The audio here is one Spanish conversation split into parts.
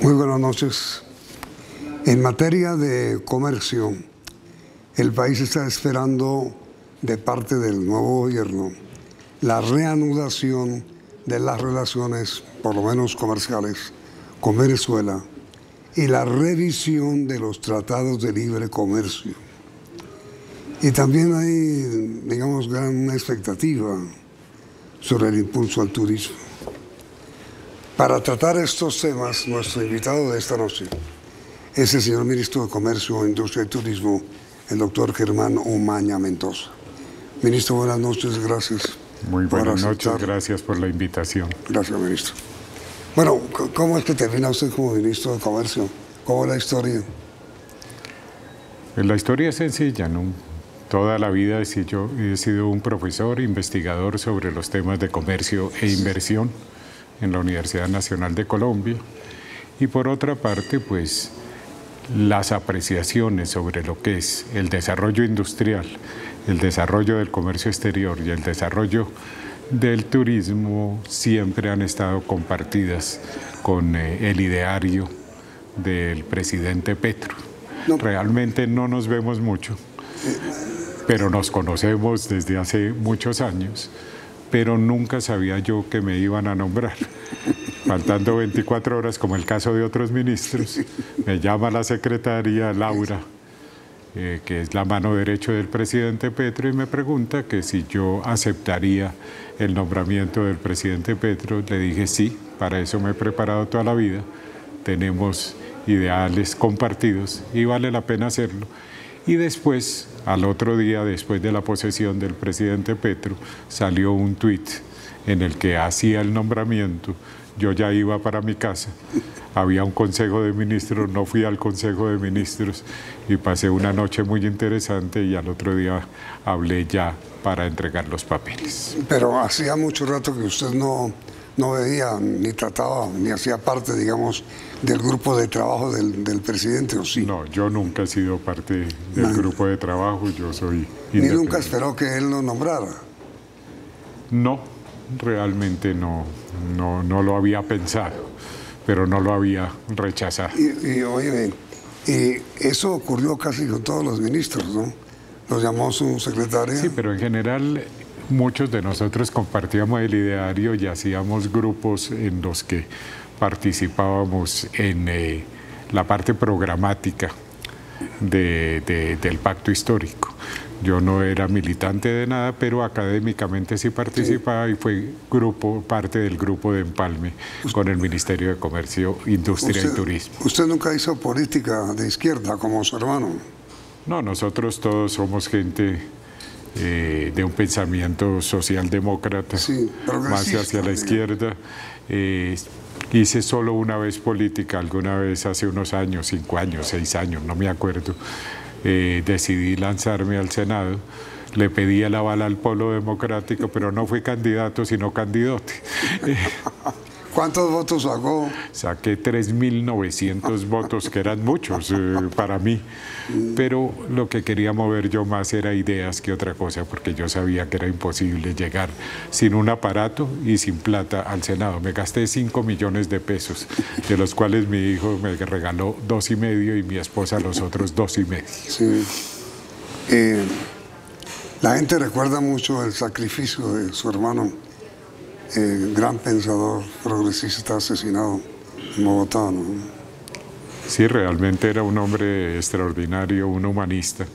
Muy buenas noches. En materia de comercio, el país está esperando de parte del nuevo gobierno la reanudación de las relaciones, por lo menos comerciales, con Venezuela y la revisión de los tratados de libre comercio. Y también hay, digamos, gran expectativa sobre el impulso al turismo. Para tratar estos temas, nuestro invitado de esta noche es el señor Ministro de Comercio, Industria y Turismo, el doctor Germán Umaña Mendoza. Ministro, buenas noches, gracias. Muy buenas noches, gracias por la invitación. Gracias, ministro. Bueno, ¿cómo es que termina usted como Ministro de Comercio? ¿Cómo es la historia? La historia es sencilla, ¿no? Toda la vida he sido un profesor, investigador sobre los temas de comercio e inversión en la Universidad Nacional de Colombia, y por otra parte, pues, las apreciaciones sobre lo que es el desarrollo industrial, el desarrollo del comercio exterior y el desarrollo del turismo siempre han estado compartidas con el ideario del presidente Petro. Realmente no nos vemos mucho, pero nos conocemos desde hace muchos años, pero nunca sabía yo que me iban a nombrar. Faltando 24 horas, como el caso de otros ministros, me llama la secretaria Laura, que es la mano derecha del presidente Petro, y me pregunta que si yo aceptaría el nombramiento del presidente Petro. Le dije sí, para eso me he preparado toda la vida, tenemos ideales compartidos y vale la pena hacerlo. Y después, al otro día, después de la posesión del presidente Petro, salió un tuit en el que hacía el nombramiento. Yo ya iba para mi casa, había un consejo de ministros, no fui al consejo de ministros y pasé una noche muy interesante, y al otro día hablé ya para entregar los papeles. Pero hacía mucho rato que usted no veía, ni trataba, ni hacía parte, digamos, del grupo de trabajo del presidente, ¿o sí? No, yo nunca he sido parte del grupo de trabajo, yo soy independiente. ¿Ni nunca esperó que él lo nombrara? No, realmente no lo había pensado, pero no lo había rechazado. Y oye, y eso ocurrió casi con todos los ministros, ¿no? Los llamó su secretaria. Sí, pero en general muchos de nosotros compartíamos el ideario y hacíamos grupos en los que participábamos en la parte programática del pacto histórico. Yo no era militante de nada, pero académicamente sí participaba, sí. Y fue parte del grupo de empalme con el Ministerio de Comercio, Industria y Turismo. ¿Usted nunca hizo política de izquierda como su hermano? No, nosotros todos somos gente de un pensamiento socialdemócrata, sí, más hacia la izquierda. Hice solo una vez política, alguna vez hace unos años, 5 años, 6 años, no me acuerdo. Decidí lanzarme al Senado, le pedí el aval al Polo Democrático, pero no fui candidato, sino candidote. ¿Cuántos votos sacó? Saqué 3.900 votos, que eran muchos para mí, pero lo que quería mover yo más era ideas que otra cosa, porque yo sabía que era imposible llegar sin un aparato y sin plata al Senado. Me gasté 5 millones de pesos, de los cuales mi hijo me regaló 2,5 y mi esposa los otros 2,5. Sí. La gente recuerda mucho el sacrificio de su hermano, gran pensador progresista asesinado en Bogotá, ¿no? Sí, realmente era un hombre extraordinario, un humanista.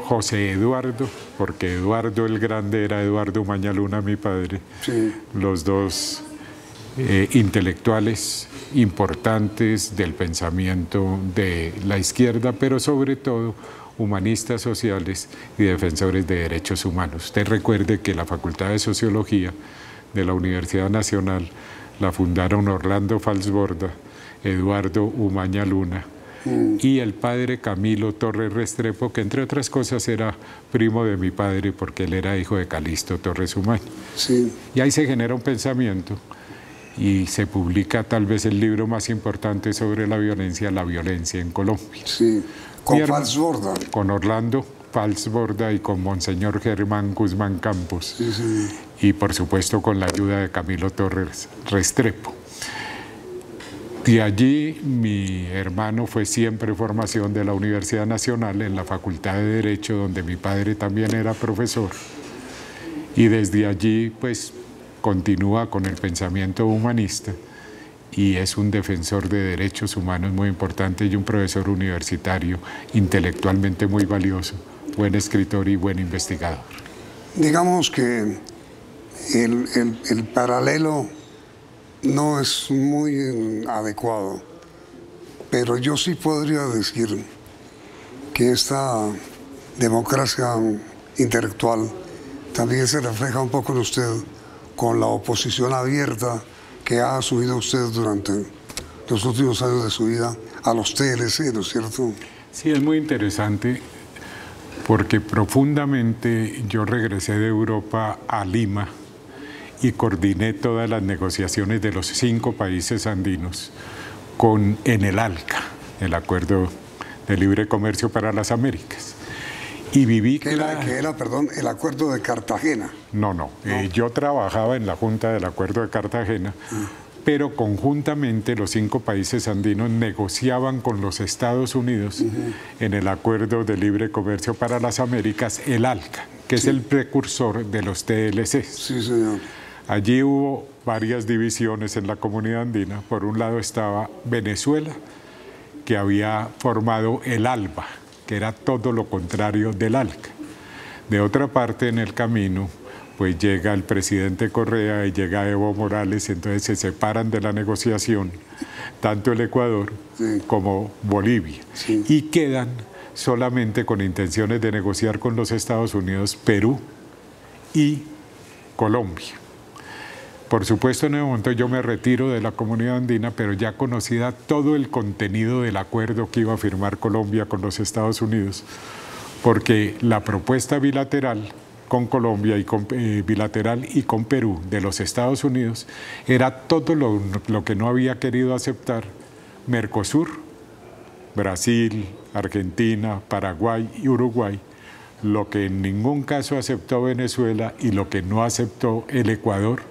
José Eduardo, porque Eduardo el Grande era Eduardo Umaña Luna, mi padre. Sí. Los dos intelectuales importantes del pensamiento de la izquierda, pero sobre todo humanistas sociales y defensores de derechos humanos. Usted recuerde que la Facultad de Sociología de la Universidad Nacional la fundaron Orlando Falsborda, Eduardo Umaña Luna y el padre Camilo Torres Restrepo, que entre otras cosas era primo de mi padre porque él era hijo de Calixto Torres Umaña. Sí. Y ahí se genera un pensamiento y se publica tal vez el libro más importante sobre la violencia en Colombia. Sí. ¿Con Falsborda? Con Orlando Falsborda y con Monseñor Germán Guzmán Campos. Sí, sí. Y por supuesto con la ayuda de Camilo Torres Restrepo. De allí mi hermano fue siempre formación de la Universidad Nacional en la Facultad de Derecho, donde mi padre también era profesor. Y desde allí pues continúa con el pensamiento humanista y es un defensor de derechos humanos muy importante y un profesor universitario intelectualmente muy valioso, buen escritor y buen investigador. Digamos que el paralelo no es muy adecuado, pero yo sí podría decir que esta democracia intelectual también se refleja un poco en usted con la oposición abierta que ha asumido usted durante los últimos años de su vida a los TLC, ¿no es cierto? Sí, es muy interesante porque profundamente yo regresé de Europa a Lima y coordiné todas las negociaciones de los 5 países andinos en el ALCA, el Acuerdo de Libre Comercio para las Américas. Y viví que era, perdón, el Acuerdo de Cartagena. No. Yo trabajaba en la Junta del Acuerdo de Cartagena, pero conjuntamente los 5 países andinos negociaban con los Estados Unidos en el Acuerdo de Libre Comercio para las Américas, el ALCA, que es el precursor de los TLC. Sí, señor. Allí hubo varias divisiones en la comunidad andina. Por un lado estaba Venezuela, que había formado el ALBA, que era todo lo contrario del ALCA. De otra parte, en el camino, pues llega el presidente Correa y llega Evo Morales, entonces se separan de la negociación, tanto el Ecuador como Bolivia, y quedan solamente con intenciones de negociar con los Estados Unidos, Perú y Colombia. Por supuesto, en ese momento yo me retiro de la comunidad andina, pero ya conocida todo el contenido del acuerdo que iba a firmar Colombia con los Estados Unidos, porque la propuesta bilateral con Colombia y bilateral y con Perú de los Estados Unidos era todo lo que no había querido aceptar Mercosur, Brasil, Argentina, Paraguay y Uruguay, lo que en ningún caso aceptó Venezuela y lo que no aceptó el Ecuador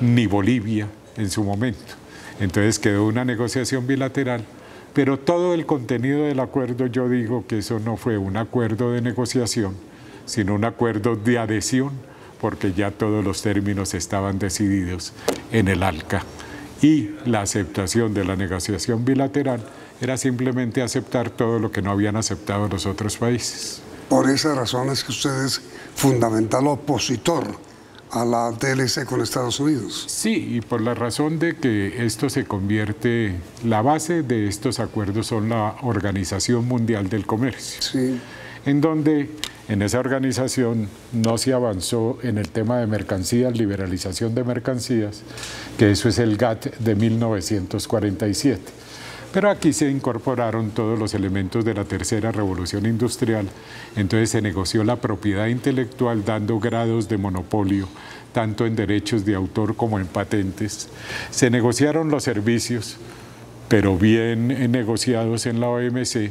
ni Bolivia en su momento. Entonces quedó una negociación bilateral, pero todo el contenido del acuerdo, yo digo que eso no fue un acuerdo de negociación, sino un acuerdo de adhesión, porque ya todos los términos estaban decididos en el ALCA. Y la aceptación de la negociación bilateral era simplemente aceptar todo lo que no habían aceptado los otros países. Por esa razón es que usted es fundamental opositor a la TLC con Estados Unidos. Sí, y por la razón de que esto se convierte, la base de estos acuerdos son la Organización Mundial del Comercio, sí, en donde en esa organización no se avanzó en el tema de mercancías, liberalización de mercancías, que eso es el GATT de 1947. Pero aquí se incorporaron todos los elementos de la tercera revolución industrial, entonces se negoció la propiedad intelectual dando grados de monopolio, tanto en derechos de autor como en patentes. Se negociaron los servicios, pero bien negociados en la OMC,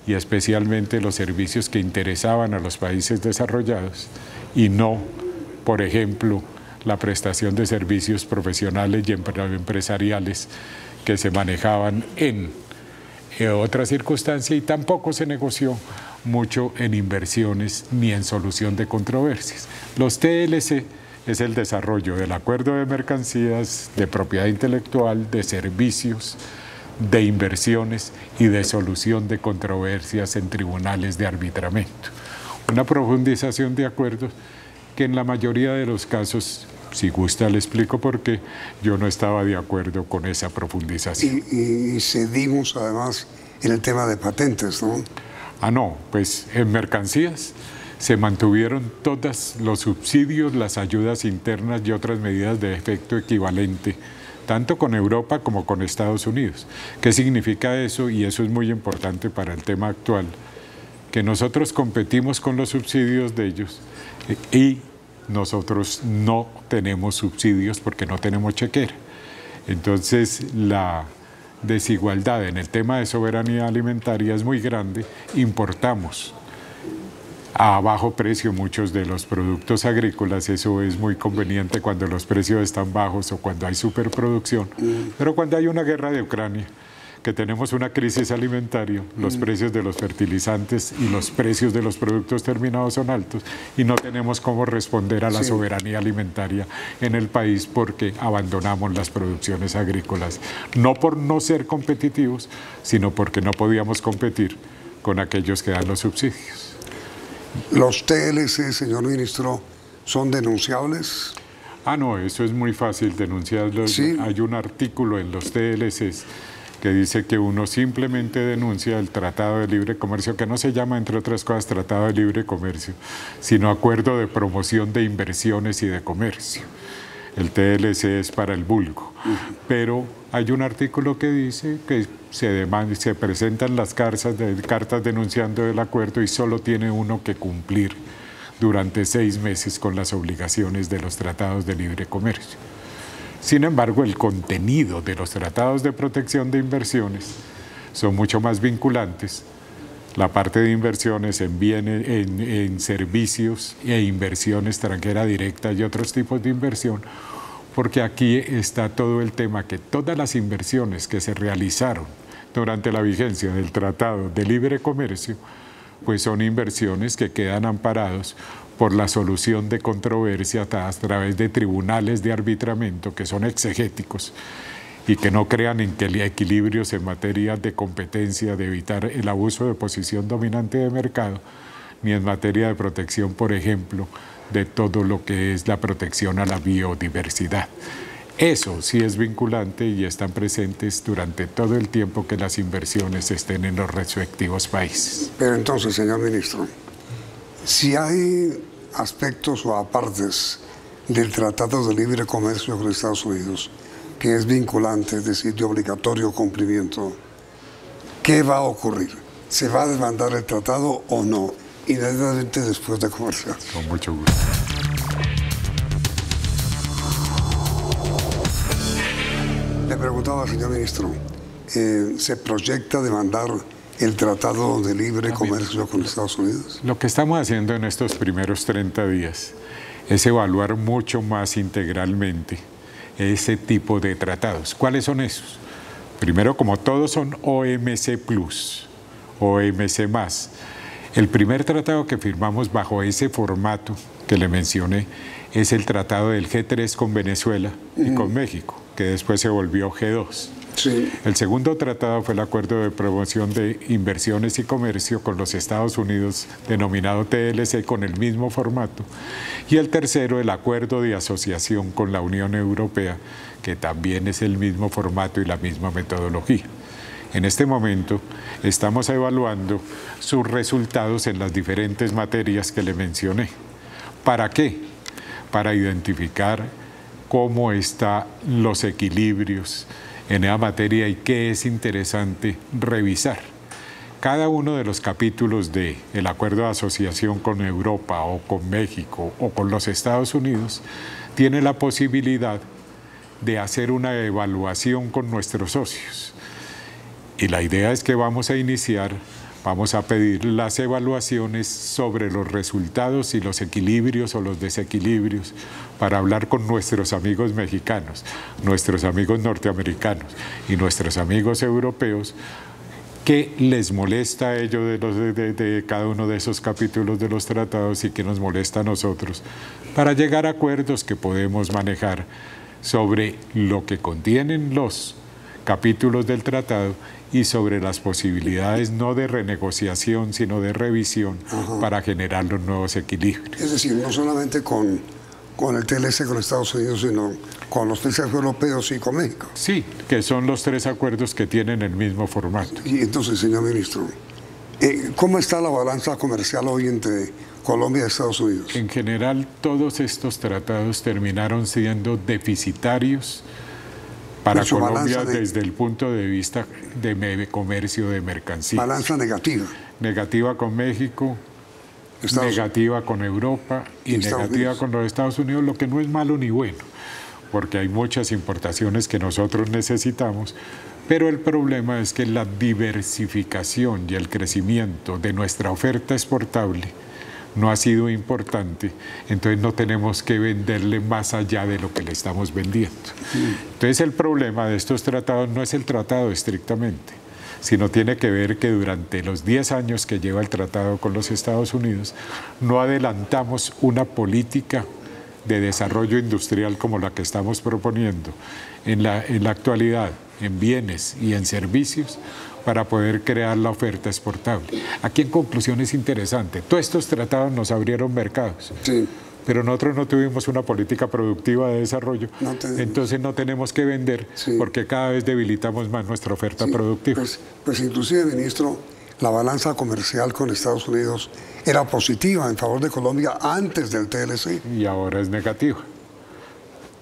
y especialmente los servicios que interesaban a los países desarrollados, y no, por ejemplo, la prestación de servicios profesionales y empresariales que se manejaban en otra circunstancia, y tampoco se negoció mucho en inversiones ni en solución de controversias. Los TLC es el desarrollo del acuerdo de mercancías, de propiedad intelectual, de servicios, de inversiones y de solución de controversias en tribunales de arbitramiento. Una profundización de acuerdos que en la mayoría de los casos, si gusta le explico por qué, yo no estaba de acuerdo con esa profundización. Y cedimos además en el tema de patentes, ¿no? No, pues en mercancías se mantuvieron todos los subsidios, las ayudas internas y otras medidas de efecto equivalente, tanto con Europa como con Estados Unidos. ¿Qué significa eso? Y eso es muy importante para el tema actual, que nosotros competimos con los subsidios de ellos y nosotros no tenemos subsidios porque no tenemos chequera. Entonces, la desigualdad en el tema de soberanía alimentaria es muy grande. Importamos a bajo precio muchos de los productos agrícolas. Eso es muy conveniente cuando los precios están bajos o cuando hay superproducción. Pero cuando hay una guerra de Ucrania, que tenemos una crisis alimentaria, los precios de los fertilizantes y los precios de los productos terminados son altos y no tenemos cómo responder a la soberanía alimentaria en el país porque abandonamos las producciones agrícolas, no por no ser competitivos, sino porque no podíamos competir con aquellos que dan los subsidios. ¿Los TLC, señor ministro, son denunciables? No, eso es muy fácil denunciarlos. ¿Sí? Hay un artículo en los TLCs que dice que uno simplemente denuncia el Tratado de Libre Comercio, que no se llama, entre otras cosas, Tratado de Libre Comercio, sino Acuerdo de Promoción de Inversiones y de Comercio. El TLC es para el vulgo. Pero hay un artículo que dice que se presentan las cartas denunciando el acuerdo y solo tiene uno que cumplir durante 6 meses con las obligaciones de los tratados de libre comercio. Sin embargo, el contenido de los tratados de protección de inversiones son mucho más vinculantes. La parte de inversiones en bienes, en servicios e inversión extranjera directa y otros tipos de inversión, porque aquí está todo el tema que todas las inversiones que se realizaron durante la vigencia del Tratado de Libre Comercio, pues son inversiones que quedan amparados por la solución de controversias a través de tribunales de arbitramiento que son exegéticos y que no crean en que el equilibrios en materia de competencia, de evitar el abuso de posición dominante de mercado, ni en materia de protección, por ejemplo, de todo lo que es la protección a la biodiversidad. Eso sí es vinculante y están presentes durante todo el tiempo que las inversiones estén en los respectivos países. Pero entonces, señor ministro, si hay aspectos o apartes del Tratado de Libre Comercio con Estados Unidos que es vinculante, es decir, de obligatorio cumplimiento, ¿qué va a ocurrir? ¿Se va a demandar el tratado o no? Inmediatamente después de comercial. Con mucho gusto. Le preguntaba, señor ministro, ¿se proyecta demandar el Tratado de Libre Comercio con Estados Unidos? Lo que estamos haciendo en estos primeros 30 días es evaluar mucho más integralmente ese tipo de tratados. ¿Cuáles son esos? Primero, como todos son OMC+, OMC+. El primer tratado que firmamos bajo ese formato que le mencioné es el tratado del G3 con Venezuela y con México, que después se volvió G2. Sí. El segundo tratado fue el Acuerdo de Promoción de Inversiones y Comercio con los Estados Unidos, denominado TLC, con el mismo formato. Y el tercero, el Acuerdo de Asociación con la Unión Europea, que también es el mismo formato y la misma metodología. En este momento estamos evaluando sus resultados en las diferentes materias que le mencioné. ¿Para qué? Para identificar cómo están los equilibrios en esa materia y qué es interesante revisar. Cada uno de los capítulos del Acuerdo de Asociación con Europa o con México o con los Estados Unidos tiene la posibilidad de hacer una evaluación con nuestros socios. Y la idea es que vamos a pedir las evaluaciones sobre los resultados y los equilibrios o los desequilibrios para hablar con nuestros amigos mexicanos, nuestros amigos norteamericanos y nuestros amigos europeos, qué les molesta a ellos de cada uno de esos capítulos de los tratados y qué nos molesta a nosotros, para llegar a acuerdos que podemos manejar sobre lo que contienen los capítulos del tratado y sobre las posibilidades no de renegociación, sino de revisión para generar los nuevos equilibrios. Es decir, no solamente con el TLC con Estados Unidos, sino con los países europeos y con México. Sí, que son los 3 acuerdos que tienen el mismo formato. Y entonces, señor ministro, ¿cómo está la balanza comercial hoy entre Colombia y Estados Unidos? En general, todos estos tratados terminaron siendo deficitarios para Colombia desde el punto de vista de comercio de mercancías. Balanza negativa. Negativa con México, negativa con Europa y negativa con los Estados Unidos, lo que no es malo ni bueno, porque hay muchas importaciones que nosotros necesitamos, pero el problema es que la diversificación y el crecimiento de nuestra oferta exportable no ha sido importante, entonces no tenemos que venderle más allá de lo que le estamos vendiendo. Entonces el problema de estos tratados no es el tratado estrictamente, sino tiene que ver que durante los 10 años que lleva el tratado con los Estados Unidos, no adelantamos una política de desarrollo industrial como la que estamos proponiendo en la actualidad, en bienes y en servicios, para poder crear la oferta exportable. Aquí en conclusión es interesante, todos estos tratados nos abrieron mercados, sí, pero nosotros no tuvimos una política productiva de desarrollo, entonces no tenemos que vender, sí, porque cada vez debilitamos más nuestra oferta, sí, productiva. Pues inclusive, ministro, la balanza comercial con Estados Unidos era positiva en favor de Colombia antes del TLC. Y ahora es negativa.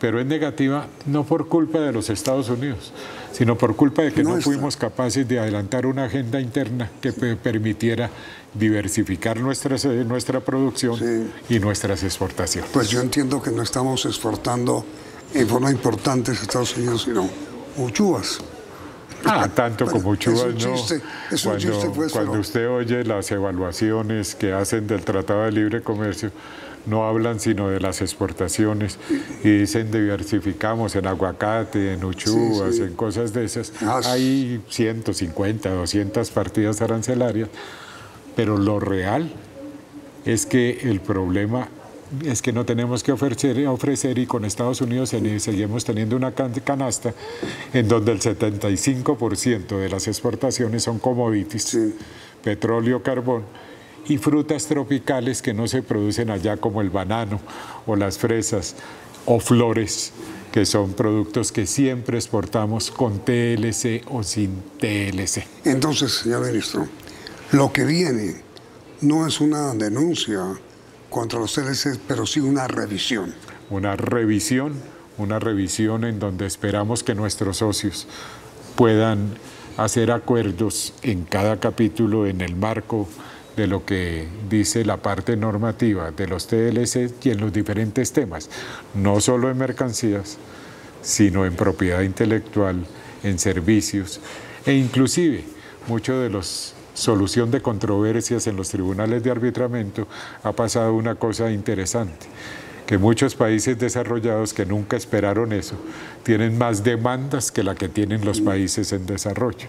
Pero es negativa no por culpa de los Estados Unidos, sino por culpa de que no fuimos capaces de adelantar una agenda interna que permitiera diversificar nuestra producción, sí, y nuestras exportaciones. Pues yo entiendo que no estamos exportando en forma importante a Estados Unidos, sino uchuvas. Tanto bueno, como uchuvas, no. Cuando usted oye las evaluaciones que hacen del Tratado de Libre Comercio, no hablan sino de las exportaciones y dicen diversificamos en aguacate, en uchuvas, sí, sí, en cosas de esas. Hay 150, 200 partidas arancelarias, pero lo real es que el problema es que no tenemos que ofrecer y con Estados Unidos seguimos teniendo una canasta en donde el 75% de las exportaciones son commodities, sí, petróleo, carbón, y frutas tropicales que no se producen allá, como el banano o las fresas o flores, que son productos que siempre exportamos con TLC o sin TLC. Entonces, señor ministro, lo que viene no es una denuncia contra los TLC, pero sí una revisión. Una revisión en donde esperamos que nuestros socios puedan hacer acuerdos en cada capítulo en el marco de lo que dice la parte normativa de los TLC y en los diferentes temas, no solo en mercancías, sino en propiedad intelectual, en servicios, e inclusive mucho de los solución de controversias en los tribunales de arbitramiento ha pasado una cosa interesante, que muchos países desarrollados que nunca esperaron eso, tienen más demandas que la que tienen los países en desarrollo.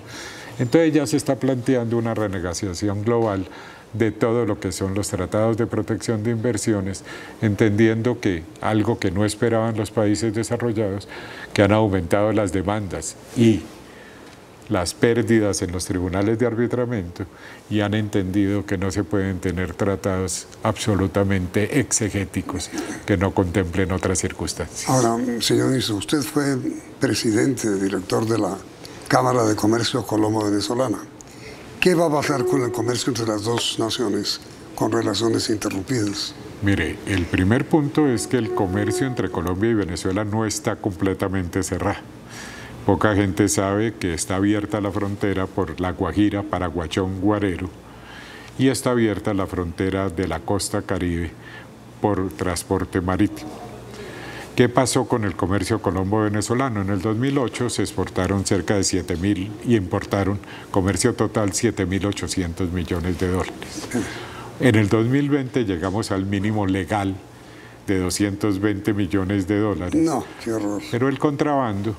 Entonces ya se está planteando una renegociación global de todo lo que son los tratados de protección de inversiones, entendiendo que algo que no esperaban los países desarrollados, que han aumentado las demandas y las pérdidas en los tribunales de arbitramiento, y han entendido que no se pueden tener tratados absolutamente exegéticos que no contemplen otras circunstancias. Ahora, señor ministro, usted fue presidente, director de la Cámara de Comercio Colombo-Venezolana. ¿Qué va a pasar con el comercio entre las dos naciones con relaciones interrumpidas? Mire, el primer punto es que el comercio entre Colombia y Venezuela no está completamente cerrado. Poca gente sabe que está abierta la frontera por La Guajira, Paraguachón, Guarero, y está abierta la frontera de la costa Caribe por transporte marítimo. ¿Qué pasó con el comercio colombo-venezolano? En el 2008 se exportaron cerca de 7.000 y importaron, comercio total, 7.800 millones de dólares. En el 2020 llegamos al mínimo legal de 220 millones de dólares. No, qué horror. Pero el contrabando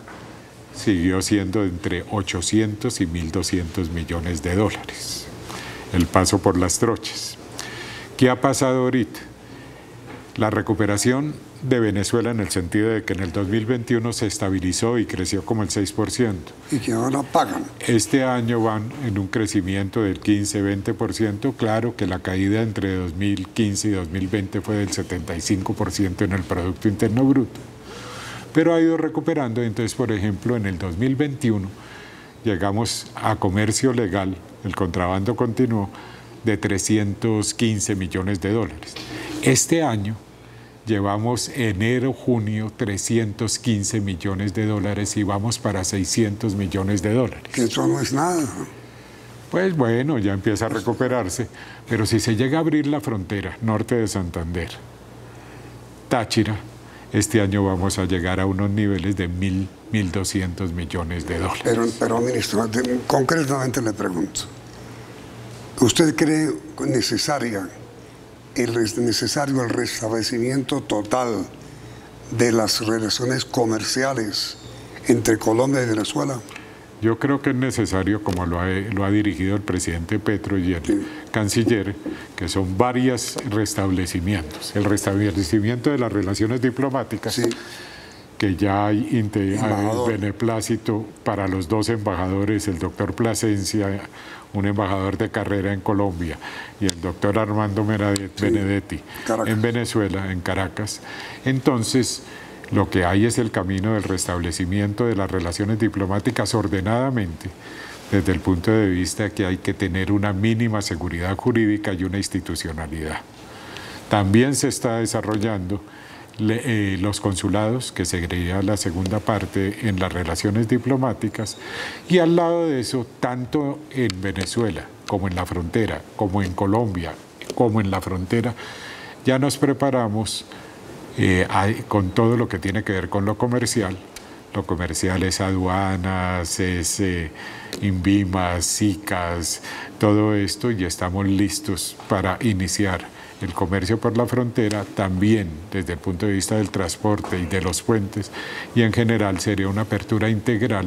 siguió siendo entre 800 y 1.200 millones de dólares. El paso por las trochas. ¿Qué ha pasado ahorita? La recuperación de Venezuela en el sentido de que en el 2021 se estabilizó y creció como el 6%. Y que ahora pagan. Este año van en un crecimiento del 15-20%. Claro que la caída entre 2015 y 2020 fue del 75% en el Producto Interno Bruto. Pero ha ido recuperando. Entonces, por ejemplo, en el 2021 llegamos a comercio legal, el contrabando continuó, de 315 millones de dólares. Este año llevamos enero-junio 315 millones de dólares y vamos para 600 millones de dólares. Que eso no es nada. Pues bueno, ya empieza a recuperarse, pero si se llega a abrir la frontera norte de Santander, Táchira, este año vamos a llegar a unos niveles de 1.200 millones de dólares. Pero ministro, concretamente le pregunto, ¿usted cree necesaria es necesario el restablecimiento total de las relaciones comerciales entre Colombia y Venezuela? Yo creo que es necesario, como lo ha dirigido el presidente Petro y el canciller, que son varios restablecimientos. El restablecimiento de las relaciones diplomáticas, que ya hay beneplácito para los dos embajadores, el doctor Plasencia, un embajador de carrera en Colombia, y el doctor Armando Benedetti en Venezuela, en Caracas. Entonces, lo que hay es el camino del restablecimiento de las relaciones diplomáticas ordenadamente, desde el punto de vista que hay que tener una mínima seguridad jurídica y una institucionalidad. También se está desarrollando los consulados, que sería la segunda parte en las relaciones diplomáticas, y al lado de eso, tanto en Venezuela como en la frontera, como en Colombia, como en la frontera, ya nos preparamos con todo lo que tiene que ver con lo comercial. Lo comercial es aduanas, es INVIMAS, SICAS, todo esto, y estamos listos para iniciar el comercio por la frontera, también desde el punto de vista del transporte y de los puentes, y en general sería una apertura integral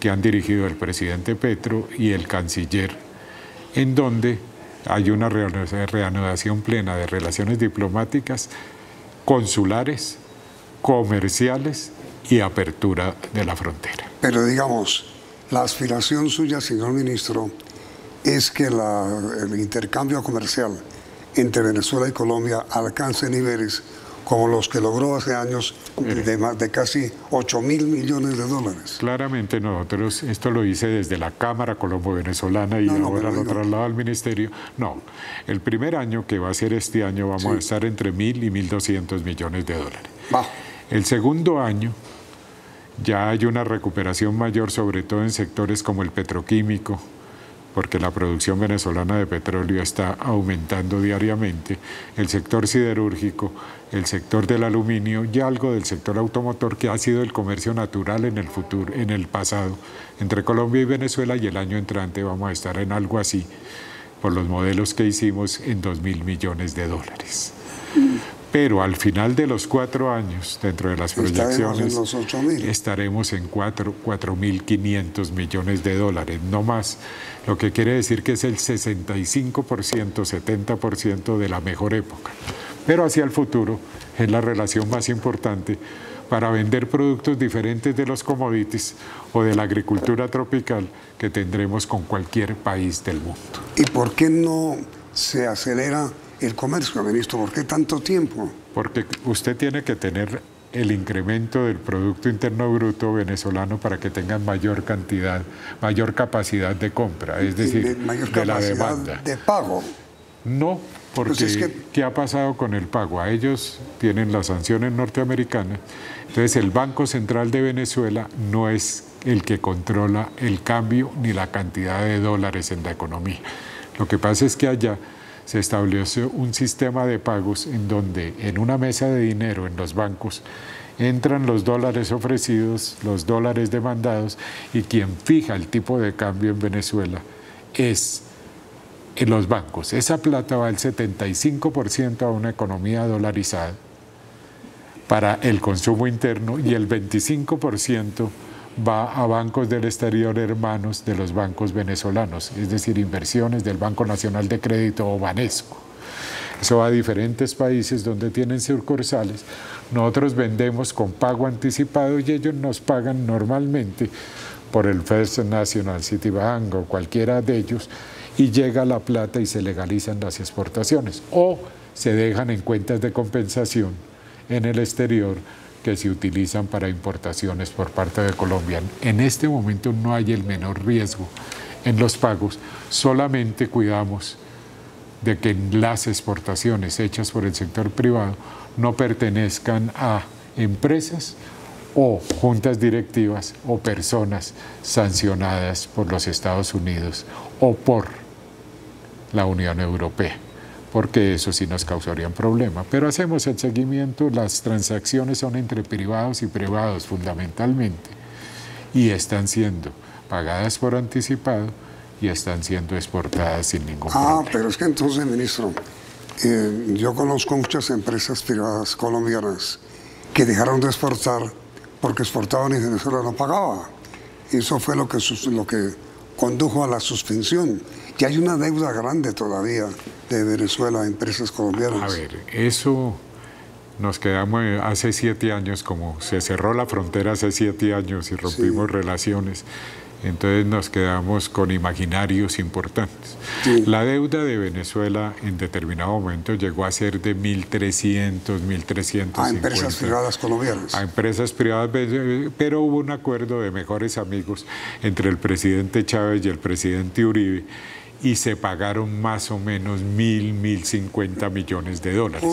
que han dirigido el presidente Petro y el canciller, en donde hay una reanudación plena de relaciones diplomáticas, consulares, comerciales y apertura de la frontera. Pero digamos, la aspiración suya, señor ministro, es que el intercambio comercial entre Venezuela y Colombia alcance niveles como los que logró hace años de casi 8.000 millones de dólares. Claramente nosotros, esto lo hice desde la Cámara Colombo-Venezolana y ahora lo traslado al Ministerio. No, el primer año, que va a ser este año, vamos a estar entre 1.000 y 1.200 millones de dólares. El segundo año ya hay una recuperación mayor, sobre todo en sectores como el petroquímico, porque la producción venezolana de petróleo está aumentando diariamente, el sector siderúrgico, el sector del aluminio y algo del sector automotor, que ha sido el comercio natural en el futuro, en el pasado, entre Colombia y Venezuela, y el año entrante vamos a estar en algo así, por los modelos que hicimos, en 2.000 millones de dólares. Pero al final de los 4 años, dentro de las proyecciones, estaremos en 4.500 millones de dólares, no más. Lo que quiere decir que es el 65%, 70% de la mejor época. Pero hacia el futuro es la relación más importante para vender productos diferentes de los commodities o de la agricultura tropical que tendremos con cualquier país del mundo. ¿Y por qué no se acelera el comercio, ministro? ¿Por qué tanto tiempo? Porque usted tiene que tener el incremento del Producto Interno Bruto venezolano para que tengan mayor cantidad, mayor capacidad de compra, es decir, de la demanda. ¿De pago? No, porque ¿qué ha pasado con el pago? A ellos tienen las sanciones norteamericanas, entonces el Banco Central de Venezuela no es el que controla el cambio ni la cantidad de dólares en la economía. Lo que pasa es que allá se estableció un sistema de pagos en donde en una mesa de dinero en los bancos entran los dólares ofrecidos, los dólares demandados, y quien fija el tipo de cambio en Venezuela es en los bancos. Esa plata va el 75% a una economía dolarizada para el consumo interno y el 25% va a bancos del exterior hermanos de los bancos venezolanos, es decir, inversiones del Banco Nacional de Crédito o Banesco. Eso va a diferentes países donde tienen sucursales. Nosotros vendemos con pago anticipado y ellos nos pagan normalmente por el First National, Citibank o cualquiera de ellos, y llega la plata y se legalizan las exportaciones o se dejan en cuentas de compensación en el exterior que se utilizan para importaciones por parte de Colombia. En este momento no hay el menor riesgo en los pagos, solamente cuidamos de que las exportaciones hechas por el sector privado no pertenezcan a empresas o juntas directivas o personas sancionadas por los Estados Unidos o por la Unión Europea, porque eso sí nos causaría un problema. Pero hacemos el seguimiento, las transacciones son entre privados y privados fundamentalmente, y están siendo pagadas por anticipado y están siendo exportadas sin ningún problema. Pero es que entonces, ministro, Yo conozco muchas empresas privadas colombianas que dejaron de exportar porque exportaban y Venezuela no pagaba. Y eso fue lo que condujo a la suspensión. Y hay una deuda grande todavía de Venezuela a empresas colombianas. A ver, eso nos quedamos hace 7 años, como se cerró la frontera hace 7 años y rompimos relaciones. Entonces nos quedamos con imaginarios importantes. Sí. La deuda de Venezuela en determinado momento llegó a ser de 1.300, 1.350. A empresas privadas colombianas. A empresas privadas, pero hubo un acuerdo de mejores amigos entre el presidente Chávez y el presidente Uribe, y se pagaron más o menos 1.050 millones de dólares.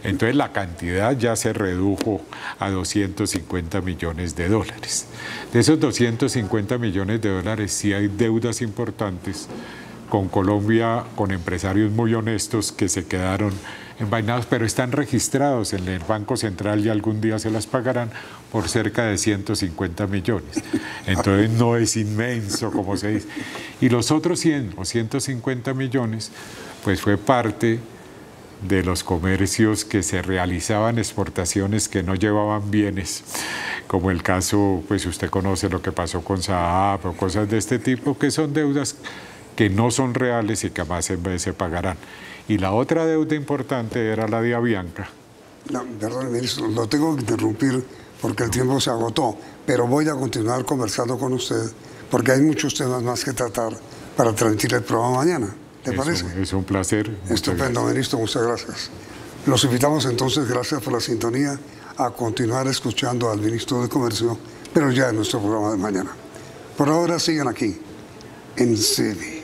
Entonces la cantidad ya se redujo a 250 millones de dólares. De esos 250 millones de dólares sí hay deudas importantes con Colombia, con empresarios muy honestos que se quedaron envainados, pero están registrados en el Banco Central y algún día se las pagarán por cerca de 150 millones. Entonces no es inmenso, como se dice. Y los otros 100 o 150 millones, pues fue parte de los comercios que se realizaban, exportaciones que no llevaban bienes, como el caso, pues usted conoce lo que pasó con Saab o cosas de este tipo, que son deudas que no son reales y que jamás se pagarán. Y la otra deuda importante era la de Avianca. No, perdón, ministro, lo tengo que interrumpir porque el tiempo se agotó, pero voy a continuar conversando con usted porque hay muchos temas más que tratar para transmitir el programa mañana. ¿Le parece? Es un placer. Estupendo, ministro, muchas gracias. Los invitamos entonces, gracias por la sintonía, a continuar escuchando al ministro de Comercio, pero ya en nuestro programa de mañana. Por ahora sigan aquí, en CB.